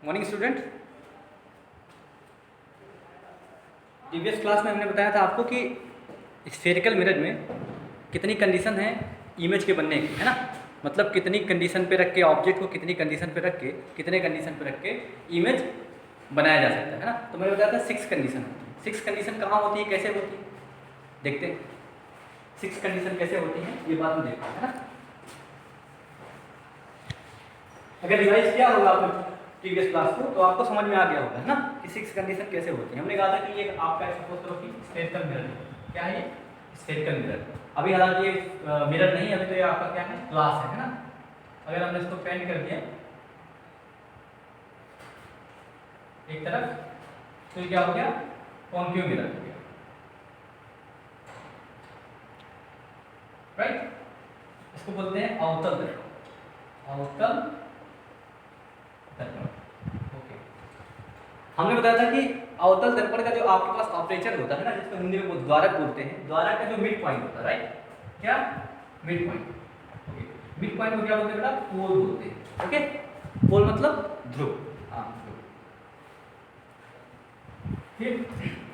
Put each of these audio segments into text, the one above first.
Morning student. Previous class में हमने बताया था आपको कि स्फेरिकल मिरर में कितनी कंडीशन है इमेज के बनने की, है ना। मतलब कितनी कंडीशन पे रख के ऑब्जेक्ट को कितनी कंडीशन पे रख के कितने कंडीशन पे रख के इमेज बनाया जा सकता है ना। तो मैंने बताया था 6 कंडीशन होती है। 6 कंडीशन कहाँ होती है, कैसे होती है, देखते हैं 6 कंडीशन कैसे होती हैं, ये बात हम देखते हैं, है ना। अगर रिवाइज किया होगा आपने प्रीवियस क्लास को तो आपको समझ में आ गया होगा, है ना, कि 6 कंडीशन कैसे होती है। हमने कहा था कि ये आपका सपोज करो कि स्फेरिकल मिरर है। क्या है ये? Spherical mirror. अभी हालांकि ये मिरर नहीं है, अभी तो ये आपका क्या है, ग्लास है ना। अगर हमने इसको पेंट कर दिया एक तरफ तो ये क्या हो गया, कॉन्केव मिरर हो गया, राइट। इसको बोलते हैं अवतल दर्पण, अवतल दर्पण। ओके, हमने बताया था कि अवतल दर्पण का जो आपके पास ऑपरेचर होता है ना, जिसको हिंदी में द्वारक बोलते हैं, द्वारक का जो मिड पॉइंट होता है, राइट, क्या mid point. Okay, mid point को क्या बोलते हैं बेटा, पोल बोलते हैं। ओके, पोल मतलब ध्रुव। हाँ, ध्रुव। फिर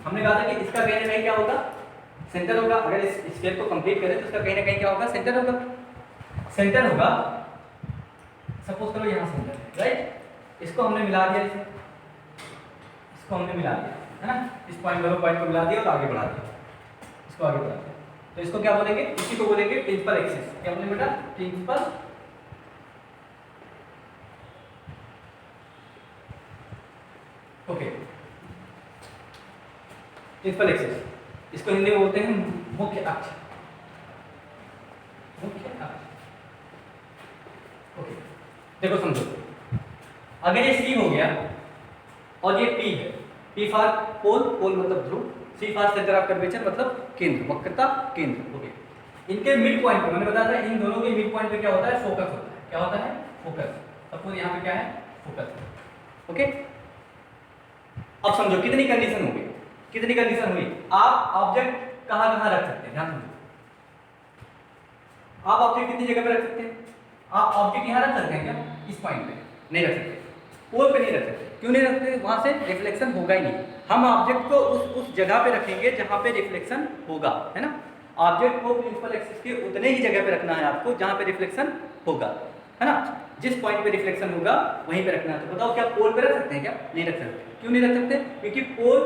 हमने कहा था कि इसका कहीं ना कहीं क्या होगा, सेंटर होगा। अगर इस स्फीयर को कंप्लीट करें तो इसका कहीं ना कहीं क्या होगा, सेंटर होगा। सेंटर होगा, सपोज करो यहाँ सेंटर है, राइट। इसको हमने मिला दिया, इसको हमने मिला दिया, है ना। इस पॉइंट दोनों पॉइंट को मिला दिया और आगे बढ़ा दिया, इसको आगे बढ़ा दिया। तो इसको क्या बोलेंगे, इसी को बोलेंगे प्रिंसिपल एक्सिस। क्या बोलेंगे बेटा, प्रिंसिपल ओके, प्रिंसिपल एक्सिस। इसको हिंदी में बोलते हैं मुख्य अक्ष, मुख्य अक्ष। ओके, देखो समझो, अगर ये सी हो गया और ये पी है, पी फॉर पोल, पोल मतलब ध्रुव, सी फॉर सेंटर ऑफ कर्वेचर मतलब केंद्र, वक्रता केंद्र। ओके, इनके मिड पॉइंट पे मैंने बताया था, इन दोनों के मिड पॉइंट पे क्या होता है, फोकस होता है। क्या होता है, फोकस। सपोज यहाँ पे क्या है, फोकस। ओके, अब समझो कितनी कंडीशन होगी, कितनी कंडीशन हुई। आप ऑब्जेक्ट कहाँ कहाँ रख सकते हैं, ध्यान समझो। आप ऑब्जेक्ट कितनी जगह पे रख सकते हैं, आप ऑब्जेक्ट यहाँ रख सकते हैं क्या, इस पॉइंट पे नहीं रख सकते, पोल पे नहीं रख सकते। क्यों नहीं रखते, वहां से रिफ्लेक्शन होगा ही नहीं। हम ऑब्जेक्ट को उस जगह पे रखेंगे जहां पे रिफ्लेक्शन होगा, है ना। ऑब्जेक्ट को प्रिंसिपल एक्सिस के उतने ही जगह पे रखना है आपको जहां पे रिफ्लेक्शन होगा, है ना। जिस पॉइंट पे रिफ्लेक्शन होगा वहीं पे रखना है। तो बताओ क्या पोल पे रख सकते हैं क्या, नहीं रख सकते। क्यों नहीं रख सकते, क्योंकि पोल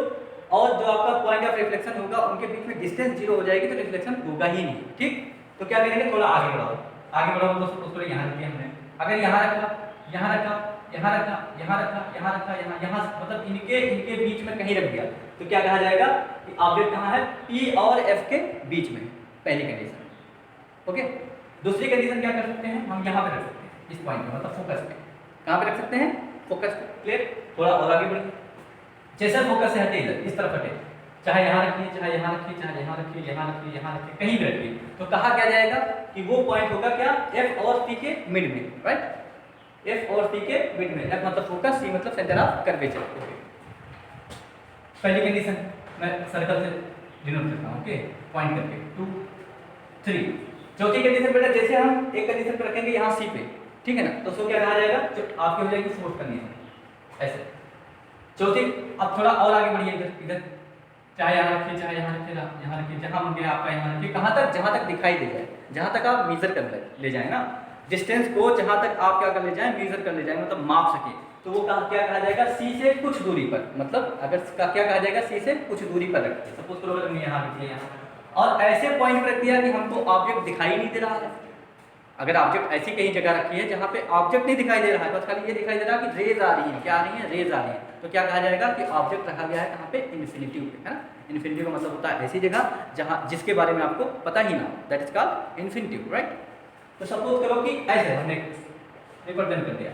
और जो आपका पॉइंट ऑफ रिफ्लेक्शन होगा उनके बीच में डिस्टेंस 0 हो जाएगी, तो रिफ्लेक्शन होगा ही नहीं। ठीक, तो क्या करेंगे, थोड़ा आगे बढ़ाओ, आगे बढ़ाओ तो उसको यहाँ रखिए हमने। अगर यहाँ रखा, यहाँ रखा, यहाँ रखा, यहाँ रखा, यहाँ रखा, यहाँ यहाँ मतलब इनके बीच में कहीं रख दिया, तो क्या कहा जाएगा कि ऑब्जेक्ट कहाँ है, P और F के बीच में, पहली कंडीशन। ओके, दूसरी कंडीशन क्या कर सकते हैं, हम यहाँ पे रख सकते हैं, इस पॉइंट पे मतलब फोकस पे। कहाँ पे रख सकते हैं, फोकस पे। क्लियर, थोड़ा और आगे बढ़िए, जैसे फोकस से हटे इधर, इस तरफ हटे, चाहे यहाँ रखिए, चाहे यहाँ रखिए, चाहे यहाँ रखिए, यहाँ रखिए, यहाँ रखिए, कहीं भी रखिए, तो कहा क्या जाएगा कि वो पॉइंट होगा क्या, F और C के मिड में, राइट। F और C के मिड में, F मतलब फोकस, C मतलब सेंटर ऑफ कर्वेचर। ओके, पहली कंडीशन मैं सर्कल से डिनोट करता हूँ, ओके, पॉइंट करके 2 3। चौथी कंडीशन बेटा, जैसे हम एक कंडीशन पे रखेंगे यहाँ C पे, ठीक है ना, तो उसको क्या कहा जाएगा, जो आपकी हो जाएगी फोर्थ कंडीशन, ऐसे। चौथी, अब थोड़ा और आगे बढ़िए, इधर इधर, चाहे यहाँ रखिए, चाहे यहाँ रखिए, यहाँ रखिए, जहाँ मुझे आपका यहाँ रखिए, कहाँ तक, जहाँ तक दिखाई दे जाए, जहाँ तक आप मेजर कर ले जाए ना, डिस्टेंस को जहाँ तक आप क्या कर ले जाए, मेजर कर ले जाए, मतलब माप सके, तो वो क्या कहा जाएगा, C से कुछ दूरी पर, मतलब अगर क्या कहा जाएगा, C से कुछ दूरी पर रखिए। सपोज करो अगर हमने यहाँ रख दिया, यहाँ और ऐसे पॉइंट पर रख दिया कि हमको ऑब्जेक्ट दिखाई नहीं दे रहा है। अगर ऑब्जेक्ट ऐसी कहीं जगह रखी है जहाँ पे ऑब्जेक्ट नहीं दिखाई दे रहा है, बस खाली ये दिखाई दे रहा है कि रेज आ रही है, क्या आ रही है, रेज आ रही है, तो क्या कहा जाएगा कि ऑब्जेक्ट रखा गया है कहाँ पे, इन्फिनिटी पे, है ना। इन्फिनिटी का मतलब होता है ऐसी जगह जहाँ जिसके बारे में आपको पता ही ना, that is called infinity, right. तो सपोज करो कि ऐसे हमने रिप्रेजेंट कर दिया,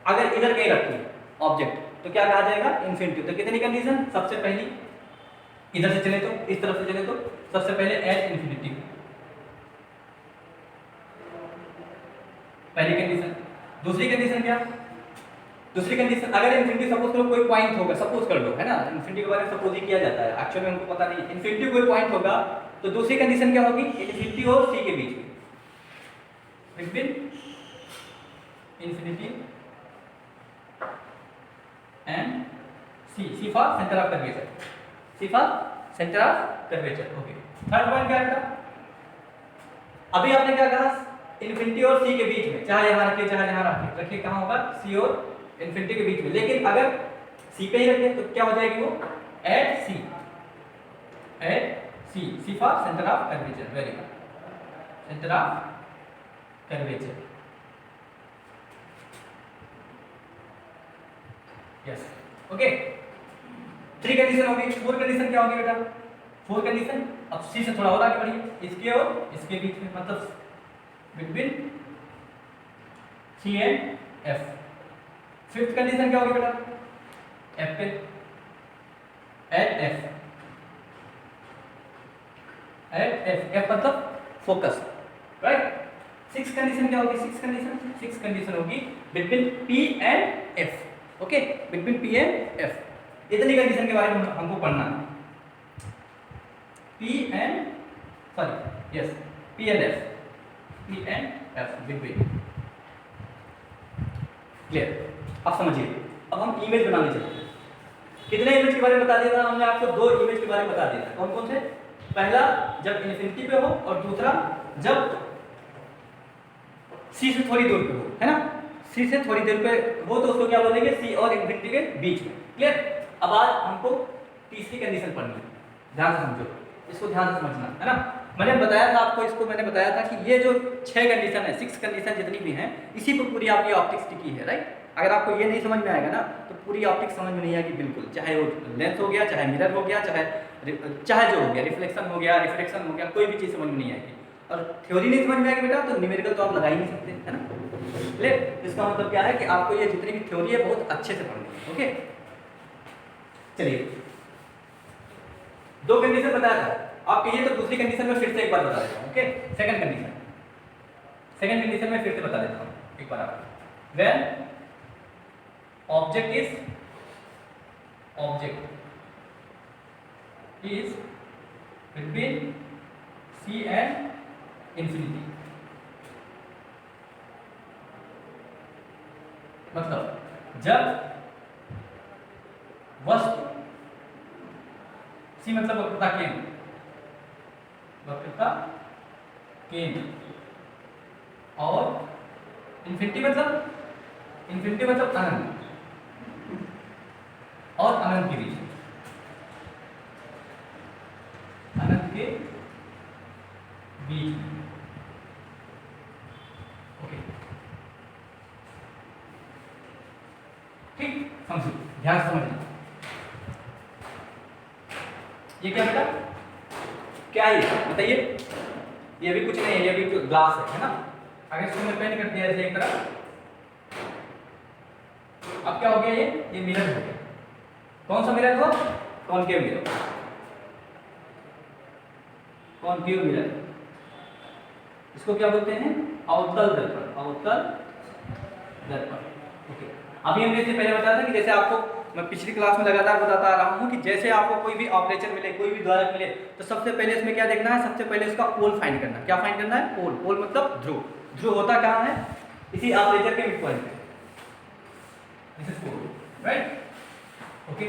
अगर इधर कहीं रखी ऑब्जेक्ट तो क्या कहा जाएगा, इन्फिनिटी। तो कितनी कंडीशन, सबसे पहली इधर से चले तो, इस तरफ से चले तो, सबसे पहले एट इन्फिनिटी, पहली कंडीशन। दूसरी कंडीशन क्या, दूसरी कंडीशन अगर इन्फिनिटी सपोज करो कोई पॉइंट होगा, सपोज कर लो, है ना, इन्फिनिटी के बारे में सपोज ही किया जाता है, एक्चुअली में हमको पता नहीं है, इन्फिनिटी कोई पॉइंट होगा, तो दूसरी कंडीशन क्या होगी, इन्फिनिटी और C के बीच में, between infinity for centre of curvature, C for centre of curvature. Okay, third point क्या है? अभी आपने क्या कहा, इन्फिनिटी और सी के बीच में, चाहे यहाँ रखिए चाहे यहाँ रखिए, कहाँ होगा? सी और इन्फिनिटी के बीच में। लेकिन अगर सी पे ही रखें तो क्या हो जाएगी वो? At C, at C, C for centre of curvature. Very good, centre of curvature. Yes, okay. 3 condition होगी। 4 कंडीशन क्या होगी बेटा? 4 कंडीशन, अब सी से थोड़ा और आगे बढ़िए, इसके और इसके बीच में, मतलब between C and F. 5th condition क्या होगी बेटा? एफ पे, at F, at F, F मतलब फोकस, राइट। 6th कंडीशन क्या होगी? 6th कंडीशन होगी between P and F. Okay, between P and F. इतनी कंडीशन के बारे में हमको पढ़ना है। P and yes, P and F, P and F between. Clear? आप समझिए। अब हम इमेज बनाने चलते हैं। कितने इमेज के बारे में बता दिया था हमने आपको? 2 इमेज के बारे में बता दिया था। कौन कौन से? पहला जब इन्फिनिटी पे हो, और दूसरा जब सी से थोड़ी दूर पे हो, है ना? सी से थोड़ी दूर पे हो तो उसको क्या बोलेंगे? सी और इन्फिनिटी के बीच में। क्लियर? अब आज हमको तीसरी कंडीशन पढ़नी है। ध्यान से समझो, इसको ध्यान से समझना, है ना? मैंने बताया था आपको, इसको मैंने बताया था कि ये जो 6 कंडीशन है, 6 कंडीशन जितनी भी हैं, इसी पर पूरी आपकी ऑप्टिक्स टिकी है, राइट? अगर आपको ये नहीं समझ में आएगा ना तो पूरी ऑप्टिक्स समझ में नहीं आएगी बिल्कुल। चाहे वो लेंस हो गया, चाहे मिरर हो गया, चाहे जो हो गया, रिफ्लेक्शन हो गया, रिफ्रैक्शन हो गया, कोई भी चीज़ समझ में नहीं आएगी। और थ्योरी नहीं समझ में आएगी बेटा तो न्यूमेरिकल तो आप लगा ही नहीं सकते, है ना? क्लियर? इसका मतलब क्या है कि आपको ये जितनी भी थ्योरी है बहुत अच्छे से पढ़नी है। ओके, चलिए 2 कंडीशन बताया था। आप कहिए तो दूसरी कंडीशन में फिर से एक बार बता देता हूँ। ओके, सेकंड कंडीशन में फिर से बता देता हूँ एक बार आपको। When object is between C and infinity, मतलब जब वस्तु, सी मतलब वक्रता केंद्र, और इंफिनिटी मतलब अनंत, और अनंत के बीच, ओके, ठीक? समझो, ध्यान से समझना। ये क्या बेटा? क्या है बताइए? ये भी कुछ नहीं है, ये भी ग्लास है ना? अगर इसको मैं पेंट कर दिया ऐसे एक तरफ, अब क्या हो गया? ये मिरर हो गया। कौन सा मिरर हुआ? Concave mirror. इसको क्या बोलते हैं? अवतल दर्पण। ओके, अभी हमने इससे पहले बताया था कि जैसे आपको मैं पिछली क्लास में लगातार बताता आ रहा हूँ कि जैसे आपको कोई भी ऑपरेटर मिले, कोई भी द्वारक मिले, तो सबसे पहले इसमें क्या देखना है? सबसे पहले इसका पोल फाइंड करना है। क्या फाइंड करना है? पोल मतलब ध्रुव। ध्रुव होता कहाँ है? इसी ऑपरेटर के मिड पॉइंट पे। This is pole, right? Okay,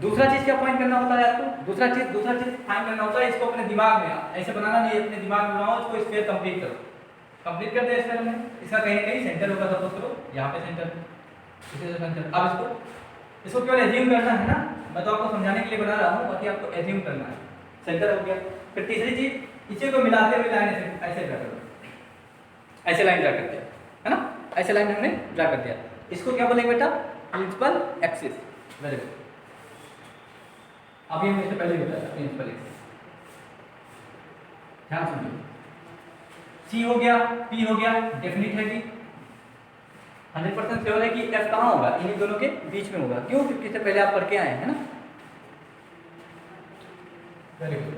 दूसरा चीज क्या फाइंड करना होता है आपको? दूसरा चीज फाइंड करना होता है, इसको अपने दिमाग में ऐसे बनाना नहीं, अपने दिमाग में बनाओ, इसको स्फीयर कंप्लीट करो। कंप्लीट कर दे स्फीयर में, इसका कहीं ना कहीं सेंटर होगा, सपोज करो यहाँ पे सेंटर, इसी से सेंटर। अब इसको केवल एज्यूम करना है ना, मैं तो आपको समझाने के लिए बना रहा हूँ, बाकी आपको एज्यूम करना है। सेंटर हो गया। फिर तीसरी चीज, इसी को मिलाते हुए लाइन ऐसे ड्रा करो, ऐसे लाइन ड्रा कर दिया, है ना? ऐसे लाइन हमने ड्रा कर दिया। इसको क्या बोलेंगे बेटा? Principal axis. Very good. अभी हमने इससे पहले बताया प्रिंसिपल एक्सिस। ध्यान सुनिए, सी हो गया, पी हो गया, डेफिनिट है कि 100% श्योर है कि एफ कहाँ होगा? इन्हीं दोनों के बीच में होगा। क्यों? क्योंकि इससे पहले आप पढ़ के आए हैं ना। Very good,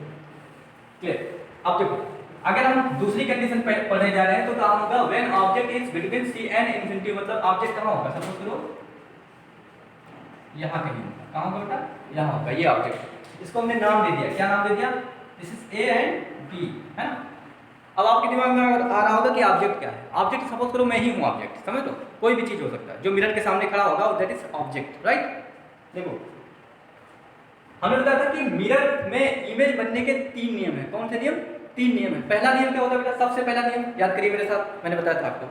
clear? अब देखो, अगर हम दूसरी कंडीशन पढ़ने जा रहे हैं तो क्या होगा? When object is between C and infinity, मतलब ऑब्जेक्ट कहाँ होगा? सपोज करो यहाँ कहीं, कहाँ होगा बेटा? यहाँ होगा ये ऑब्जेक्ट। इसको हमने नाम दे दिया, क्या नाम दे दिया? This is A and B, है ना? अब आपके दिमाग में आ रहा होगा कि ऑब्जेक्ट क्या है? ऑब्जेक्ट सपोज करो मैं ही हूँ ऑब्जेक्ट, समझ लो, कोई भी चीज हो सकता है जो मिरर के सामने खड़ा होगा, दैट इज ऑब्जेक्ट, राइट? देखो हमने बताया था कि मिरर में इमेज बनने के 3 नियम है। कौन से नियम? 3 नियम है। पहला नियम क्या होता है बेटा? सबसे पहला नियम याद करिए मेरे साथ, मैंने बताया था आपको।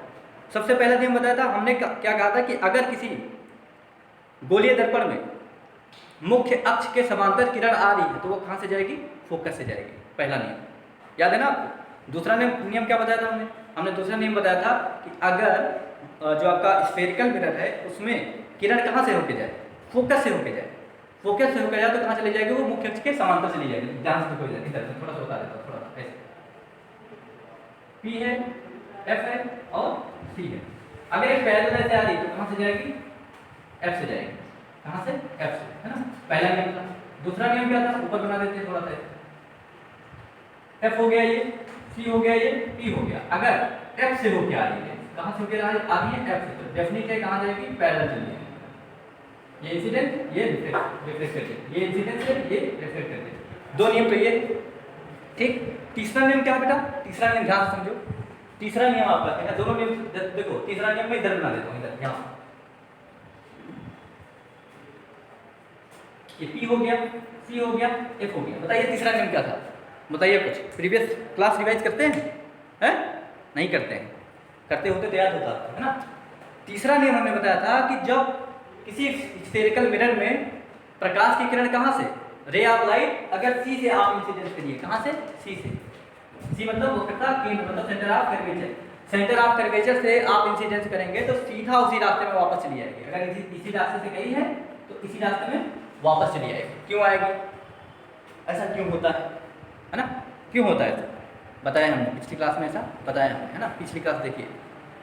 सबसे पहला नियम बताया था हमने, क्या कहा था कि अगर किसी गोलीय दर्पण में मुख्य अक्ष के समांतर किरण आ रही है तो वो कहाँ से जाएगी? फोकस से जाएगी। पहला नियम याद है ना आपको। दूसरा नियम क्या बताया था हमने? हमने दूसरा नियम बताया था कि अगर जो आपका स्फेरिकल मिरर है उसमें किरण कहाँ से होके जाए? फोकस से होके जाए। फोकस से होकर जाए तो कहाँ चली जाएगी? वो मुख्य अक्ष के समांतर चली जाएगी। ध्यान से देखो, इधर से थोड़ा सा बता देता हूँ, थोड़ा सा ऐसे P है, F है और C है। अगर एक पैरेलल ऐसे आ रही तो कहाँ से जाएगी? F से जाएगी। कहाँ से? F से, है ना? पहला नियम था। दूसरा नियम क्या था? ऊपर बना देते हैं थोड़ा सा। F हो गया ये, C हो गया ये, P हो गया। अगर F से होके आ रही है, कहाँ से होके आ रही है? F से, तो डेफिनेट है कहाँ जाएगी? पैरेलल चली जाएगी। ये इंसिडेंट, ये रिफ्लेक्ट करते, ये इंसिडेंट है, ये रिफ्लेक्ट करते। 2 नियम तो ये, ठीक। तीसरा नियम क्या बेटा? तीसरा नियम ध्यान से समझो। तीसरा नियम आपका है, दोनों नियम देखो। तीसरा नियम मैं इधर बना देता हूँ, इधर यहाँ। ये P हो गया, C हो गया, F हो गया। बताइए तीसरा नियम क्या था? बताइए कुछ। प्रीवियस क्लास रिवाइज करते हैं? हैं? नहीं करते हैं। करते होते तो याद होता है ना। तीसरा नियम हमने बताया था कि जब किसी स्फेरिकल मिरर में प्रकाश की किरण कहाँ से? रे ऑफ लाइट अगर C से आप इंसिडेंस करिए, कहाँ से? C से। C मतलब वक्रता केंद्र, मतलब centre of curvature. Centre of curvature से आप इंसिडेंस करेंगे तो सीधा उसी रास्ते में वापस चली जाएगी। अगर इसी रास्ते से गई है तो इसी रास्ते में वापस चली आएगी। क्यों आएगी? ऐसा क्यों होता है ना? क्यों होता है ऐसा? बताया हमने पिछली क्लास में, ऐसा बताया हमने, है ना? पिछली क्लास देखिए,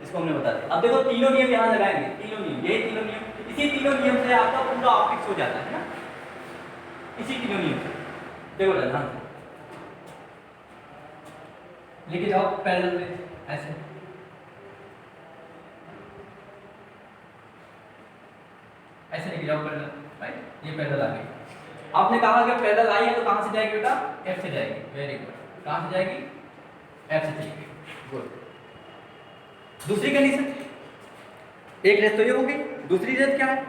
इसको हमने बता दिया। अब देखो तीनों नियम यहाँ लगाएंगे, तीनों नियम, यही तीनों नियम। इसी तीनों नियम से आपका पूरा ऑप्टिक्स हो जाता है ना, इसी तीनों नियम से। देखो ध्यान लेके जाओ पैरेलल में, ऐसे ऐसे लेके जाओ पैरेलल, राइट? ये पैरेलल आ गई। आपने कहा कि पैरेलल आई है तो कहाँ से जाएगी बेटा? F से जाएगी। Very good. कहाँ से जाएगी? F से चलेगी। गुड। दूसरी कंडीशन, एक रेस तो ये हो गई। दूसरी रेस क्या है?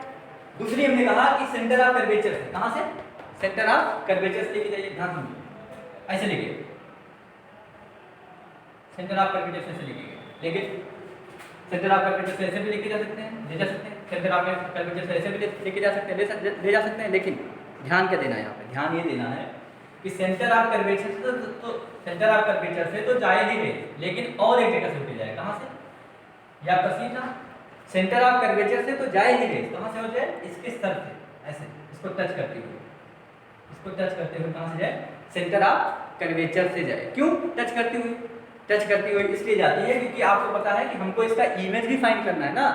दूसरी हमने कहा कि सेंटर ऑफ कर्वेचर से, कहां से? सेंटर ऑफ कर्वेचर से लेके जाइए, ध्यान सुनिए, ऐसे लेके सेंटर ऑफ कर्वेचर से लेके, लेकिन सेंटर ऑफ कर्वेचर से ऐसे भी लेके जा सकते हैं, ले जा सकते हैं। सेंटर ऑफ कर्वेचर से ऐसे भी लेके जा सकते हैं, ले जा सकते हैं। लेकिन ध्यान क्या देना है यहाँ पे? ध्यान ये देना है कि सेंटर ऑफ कर्वेचर से तो सेंटर ऑफ कर्वेचर से तो जाए ही नहीं, लेकिन और एक जगह से होके जाए। कहां से? या प्रसीद था सेंटर ऑफ कर्वेचर से तो जाए ही नहीं, कहां से हो जाए? इसके स्तर से, ऐसे इसको टच करते हुए, इसको टच करते हुए कहां से जाए? सेंटर ऑफ कर्वेचर से जाए। क्यों टच करती हुई? टच करती हुई इसलिए जाती है क्योंकि आपको पता है कि हमको इसका इमेज भी फाइंड करना है ना,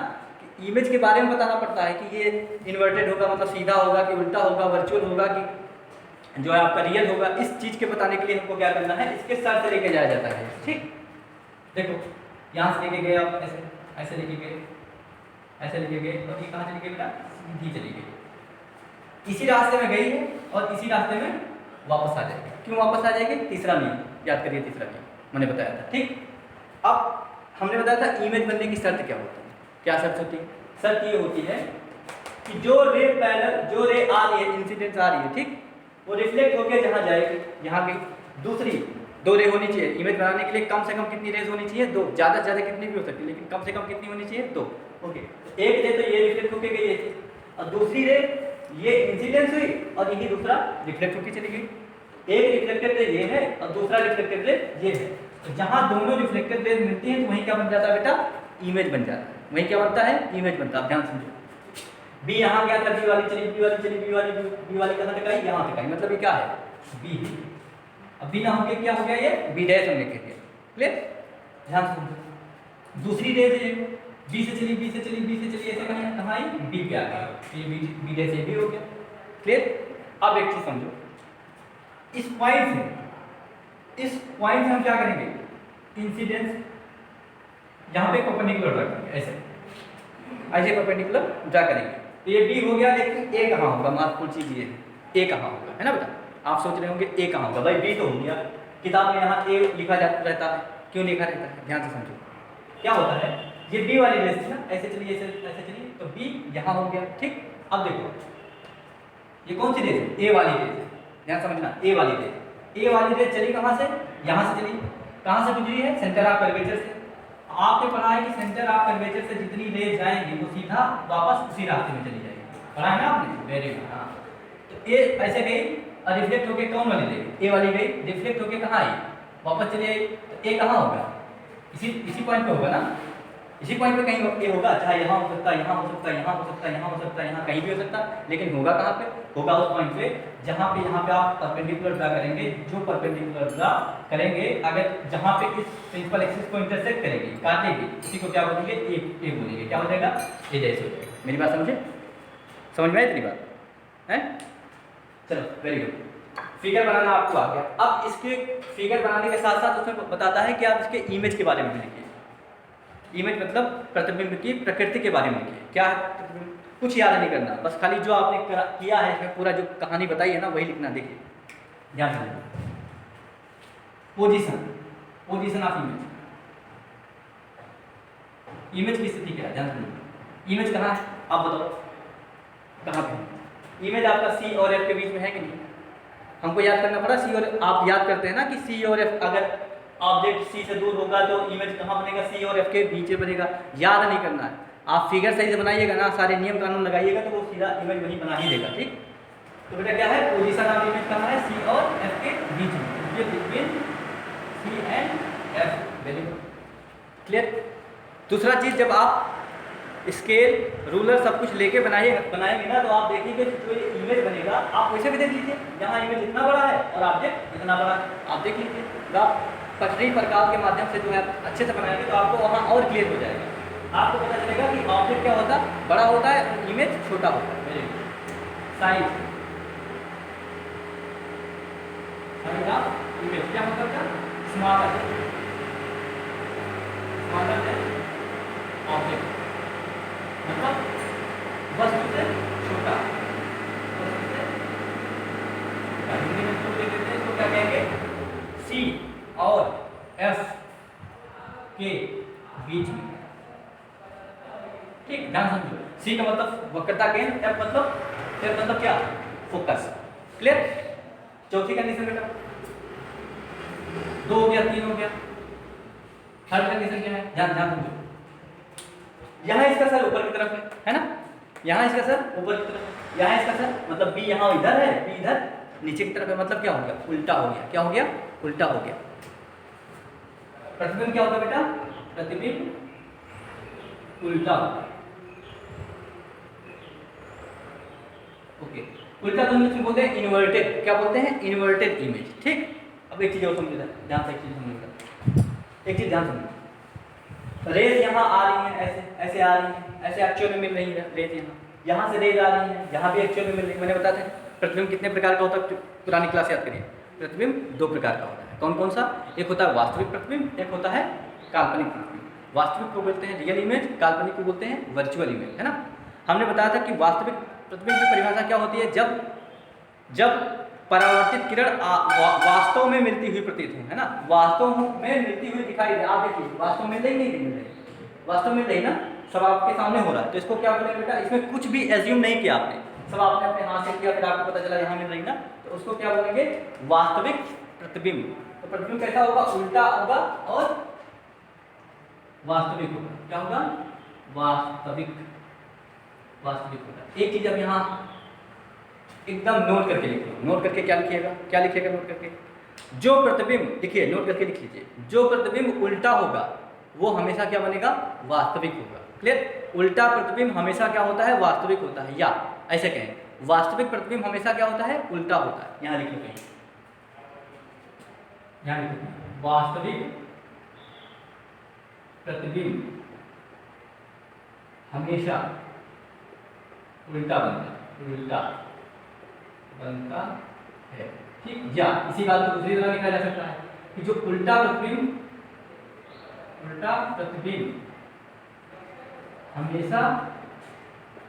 कि इमेज के बारे में बताना पड़ता है कि ये इन्वर्टेड होगा, मतलब सीधा होगा कि उल्टा होगा, वर्चुअल होगा कि जो है आपका रियल होगा। इस चीज के बताने के लिए हमको क्या करना है? इसके स्तर से लेके जाया जाता है। ठीक, देखो यहाँ से लेके गए आप, ऐसे ऐसे लेके गए, ऐसे लेके गए, और ये कहाँ चली गई बेटा? सीधी चली गई। इसी रास्ते में गई है और इसी रास्ते में वापस आ जाएगी। क्यों वापस आ जाएगी? तीसरा नियम याद करिए, तीसरा नियम मैंने बताया था। ठीक, अब हमने बताया था इमेज बनने की शर्त क्या होती है? क्या शर्त होती है? शर्त ये होती है कि जो रे पैरेलल, जो रे आ रही है, इंसिडेंस आ रही है, ठीक, वो रिफ्लेक्ट होकर जहाँ जाएगी, यहाँ गई, दूसरी 2 रे होनी चाहिए। इमेज बनाने के लिए कम से कम कितनी रेज होनी चाहिए? 2। ज़्यादा से ज़्यादा कितनी भी हो सकती है, लेकिन कम से कम कितनी होनी चाहिए? 2। ओके, तो एक रे तो ये रिफ्लेक्ट होके गई है, और दूसरी रे ये इंसिडेंस हुई और यही दूसरा रिफ्लेक्ट होके चली गई। एक रिफ्लेक्टेड रे ये है और दूसरा रिफ्लेक्टेड रे ये है, तो जहाँ दोनों रिफ्लेक्टेड रेज मिलती हैं तो वहीं क्या बन जाता है बेटा? इमेज बन जाता है। वहीं क्या बनता है? इमेज बनता है। ध्यान समझो, बी यहाँ गया था, बी वाली चली, बी वाली चली, बी वाली कहाँ तक आई? यहाँ तक आई, मतलब ये क्या है? बी। अब बी ना होके क्या हो गया? ये बी डैश हमने कह दिया। क्लियर? ध्यान समझो, दूसरी रेज है, बी से चली, बी से चली, बी से चली, ऐसे कहाँ आई? बी पे आ गई, ये बी डैश ये भी हो गया। क्लियर? अब एक चीज समझो, इस पॉइंट से हम क्या करेंगे? इंसिडेंस यहाँ पे परपेंडिकुलर ड्रा करेंगे, ऐसे ऐसे परपेंडिकुलर ड्रा करेंगे। तो ये बी हो गया, लेकिन ए कहाँ होगा? महत्वपूर्ण चीज ये है, ए कहाँ होगा, है ना बेटा? आप सोच रहे होंगे ए कहाँ होगा? भाई बी तो हो गया, किताब में यहाँ ए लिखा रहता है। क्यों लिखा रहता है? ध्यान से समझो, क्या होता है, ये बी वाली रेस थी ना, ऐसे चलिए, ऐसे चलिए, तो बी यहाँ हो गया। ठीक, अब देखो ये कौन सी रेज है? ए वाली रेज है, ध्यान समझना, ए वाली रेज। ए वाली रेज चली कहाँ से? यहाँ से चली। कहाँ से गुजरी है? सेंटर ऑफ कर्वेचर से। आपने पढ़ा है कि सेंटर ऑफ कर्वेचर से जितनी रेज जाएंगी वो सीधा वापस उसी रास्ते में चली जाएगी, पढ़ा है ना आपने? Very good. हाँ, तो ए ऐसे गई और रिफ्लेक्ट होके कौन वाली गई? ए वाली गई, रिफ्लेक्ट होके कहाँ आई? वापस चली आई। तो ए कहाँ होगा? इसी पॉइंट पे होगा ना, इसी पॉइंट पे कहीं ए होगा, चाहे यहाँ हो सकता है, यहाँ हो सकता है, यहाँ हो सकता है, यहाँ हो सकता है, यहाँ कहीं भी हो सकता है, लेकिन होगा कहाँ पे? होगा उस पॉइंट पे जहाँ पे यहाँ पे आप परपेंडिकुलर ड्रा करेंगे। जो परपेंडिकुलर ड्रा करेंगे, अगर जहाँ पे इस प्रिंसिपल एक्सिस को इंटरसेक्ट करेगी, काटेगी, इसी को क्या बोलेंगे? ए बोलेंगे। क्या हो जाएगा? ए जैसे हो जाएगा। मेरी बात समझे? समझ में आई इतनी बात है? चलो वेरी गुड। फिगर बनाना आपको आ गया। अब इसके फिगर बनाने के साथ साथ उसमें बताता है कि आप इसके इमेज के बारे में भी लिखिए। इमेज मतलब प्रतिबिंब की प्रकृति के बारे में लिखिए। क्या है प्रतिबिंब? कुछ याद नहीं करना, बस खाली जो आपने किया है इसमें पूरा जो कहानी बताई है ना वही लिखना। देखिए ध्यान से, पोजीशन ऑफ इमेज। इमेज की स्थिति क्या है? ध्यान से, इमेज कहाँ है आप बताओ, कहाँ पे? इमेज आपका सी और एफ के बीच में है कि नहीं? हमको याद करना पड़ा सी और, आप याद करते हैं ना कि सी और एफ, अगर ऑब्जेक्ट सी से दूर होगा तो इमेज कहाँ बनेगा? सी और एफ के बीच में बनेगा। याद नहीं करना है, आप फिगर सही से बनाइएगा ना, सारे नियम कानून लगाइएगा तो वो सीधा इमेज वही बना ही देगा। ठीक, तो बेटा क्या है? पोजीशन ऑफ इमेज कहाँ है? सी और एफ के बीच में, between C and F. Very good, clear. दूसरा चीज, जब आप स्केल रूलर सब कुछ लेके बनाएंगे ना, तो आप देखिए जो ये इमेज बनेगा, आप वैसे भी देख लीजिए, यहाँ इमेज इतना बड़ा है और ऑब्जेक्ट इतना बड़ा है, आप देख लीजिए। तो आप पटरी प्रकार के माध्यम से जो है अच्छे से बनाएंगे तो आपको वहाँ और क्लियर हो जाएगा। आपको पता चलेगा कि ऑब्जेक्ट क्या होता है? बड़ा होता है और इमेज छोटा होता है। Very good. Size of image क्या मतलब था? स्मॉलर ऑब्जेक्ट मतलब वस्तु से छोटा, वस्तु से हिंदी में इसको लिख देते हैं, इसको क्या कहेंगे? सी और एफ के बीच में। ठीक, ध्यान समझो। सी का मतलब वक्रता केंद्र, एफ मतलब क्या? फोकस। क्लियर। चौथी कंडीशन बेटा, 2 हो गया, 3 हो गया। थर्ड कंडीशन क्या है? ध्यान समझो। यहाँ इसका सर ऊपर की तरफ है ना, यहाँ इसका सर ऊपर की तरफ है, यहाँ इसका सर मतलब बी यहाँ इधर है, बी इधर नीचे की तरफ है, मतलब क्या हो गया? उल्टा हो गया। क्या हो गया? उल्टा हो गया। प्रतिबिंब क्या होता है बेटा? प्रतिबिंब उल्टा होता है। ओके, उल्टा तो इंग्लिश में बोलते हैं इन्वर्टेड। क्या बोलते हैं? Inverted image. ठीक, अब एक चीज और समझिएगा, ध्यान से एक चीज समझिएगा, एक चीज ध्यान समझिए। रेज यहाँ आ रही है, ऐसे आ रही है, ऐसे एक्चुअल में मिल रही है रेज, यहाँ से रेज आ रही है, यहाँ भी एक्चुअल में मिल रही है। मैंने बताया था प्रतिबिंब कितने प्रकार का होता है, पुरानी क्लास याद करिए। प्रतिबिंब 2 प्रकार का होता है। कौन कौन सा? एक होता है वास्तविक प्रतिबिंब, एक होता है काल्पनिक प्रतिबिंब। वास्तविक को बोलते हैं रियल इमेज, काल्पनिक को बोलते हैं वर्चुअल इमेज, है ना। हमने बताया था कि वास्तविक प्रतिबिंब की परिभाषा क्या होती है? जब परावर्तित किरण वास्तव में मिलती हुई प्रतीत हो, है ना, वास्तव में मिलती हुई दिखाई दे। आप देखिए वास्तव में मिल रही नहीं मिल रही? वास्तव में मिल रही ना, सब आपके सामने हो रहा है। तो इसको क्या बोलेंगे बेटा? इसमें कुछ भी एज्यूम नहीं किया आपने, सब आपने अपने हाथ से किया, फिर आपको पता चला यहाँ मिल रही ना, तो उसको क्या बोलेंगे? वास्तविक प्रतिबिंब। तो प्रतिबिंब कैसा होगा? उल्टा होगा और वास्तविक होगा। क्या होगा? वास्तविक होगा। एक चीज अब यहाँ एकदम नोट करके लिख लो। नोट करके क्या लिखिएगा? क्या लिखिएगा नोट करके? जो प्रतिबिंब, देखिए नोट करके लिख लीजिए, जो प्रतिबिंब उल्टा होगा वो हमेशा क्या बनेगा? वास्तविक होगा। क्लियर। उल्टा प्रतिबिंब हमेशा क्या होता है? वास्तविक होता है, या ऐसे कहें वास्तविक प्रतिबिंब हमेशा क्या होता है? उल्टा होता है। यहाँ लिख लो कहीं, यहाँ लिख लो, वास्तविक प्रतिबिंब हमेशा उल्टा बनता है। ठीक, या इसी बात को दूसरी तरह लिखा जा सकता है कि जो उल्टा प्रतिबिंब हमेशा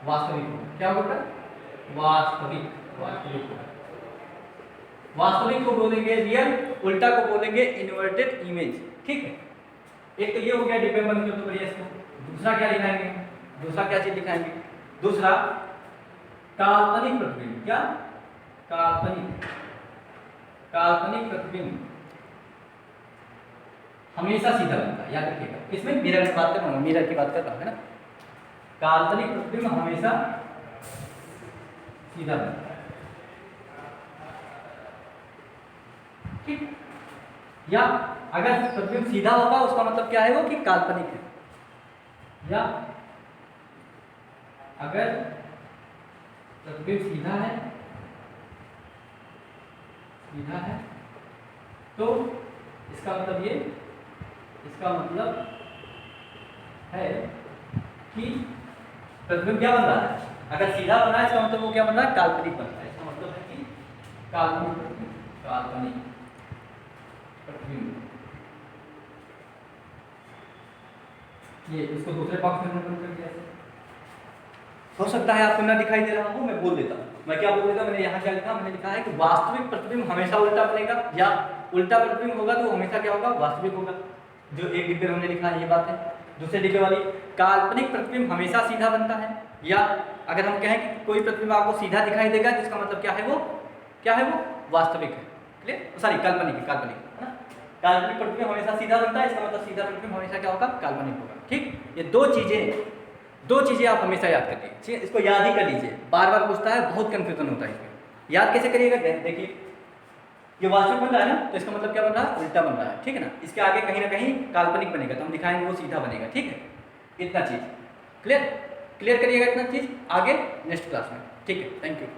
वास्तविक होगा। क्या होगा? वास्तविक को बोलेंगे रियल, उल्टा को बोलेंगे इन्वर्टेड इमेज। ठीक है, एक तो ये हो गया डिपेंड बन के, तो बढ़िया इसको। दूसरा क्या लिखाएंगे? दूसरा क्या चीज लिखाएंगे? दूसरा काल्पनिक प्रतिबिंब। क्या? काल्पनिक काल्पनिक प्रतिबिंब हमेशा सीधा बनता है, याद रखिएगा। इसमें मिरर की बात कर रहा हूँ, मिरर की बात कर रहा हूँ, है ना। काल्पनिक प्रतिबिंब हमेशा सीधा बनता है, ठीक। या अगर प्रतिबिंब सीधा होगा उसका मतलब क्या है वो, कि काल्पनिक है। या अगर प्रतिबिंब सीधा है तो इसका मतलब है कि प्रतिबिंब क्या बन रहा है। अगर सीधा बन रहा है इसका मतलब वो क्या बन रहा है, काल्पनिक बन रहा है। इसका मतलब है कि काल्पनिक प्रतिबिंब। ये इसको दूसरे पक्ष में नोट कर दिया। हो सकता है आपको ना दिखाई दे रहा हो, मैं बोल देता हूँ। मैं क्या बोल देता हूँ, मैंने यहाँ क्या लिखा, मैंने लिखा है कि वास्तविक प्रतिबिंब हमेशा उल्टा बनेगा, या उल्टा प्रतिबिंब होगा तो हमेशा क्या होगा, वास्तविक होगा। जो एक डिब्बे में हमने लिखा है ये बात है। दूसरे डिब्बे वाली, काल्पनिक प्रतिबिंब हमेशा सीधा बनता है। या अगर हम कहें कि कोई प्रतिबिंब आपको सीधा दिखाई देगा तो इसका मतलब क्या है वो वास्तविक है। क्लियर, सॉरी काल्पनिक है ना। काल्पनिक प्रतिबिंब हमेशा सीधा बनता है, इसका मतलब सीधा प्रतिबिंब हमेशा क्या होगा, काल्पनिक होगा, ठीक। ये दो चीजें आप हमेशा याद कर लीजिए, इसको याद ही कर लीजिए। बार बार पूछता है, बहुत कंफ्यूजन होता है इसमें। याद कैसे करिएगा, देखिए ये वास्तविक बन रहा है ना, तो इसका मतलब क्या बन रहा है, उल्टा बन रहा है, ठीक है ना। इसके आगे कहीं ना कहीं काल्पनिक बनेगा तो हम दिखाएंगे वो सीधा बनेगा, ठीक है। इतना चीज क्लियर करिएगा, इतना चीज आगे नेक्स्ट क्लास में, ठीक है। Thank you.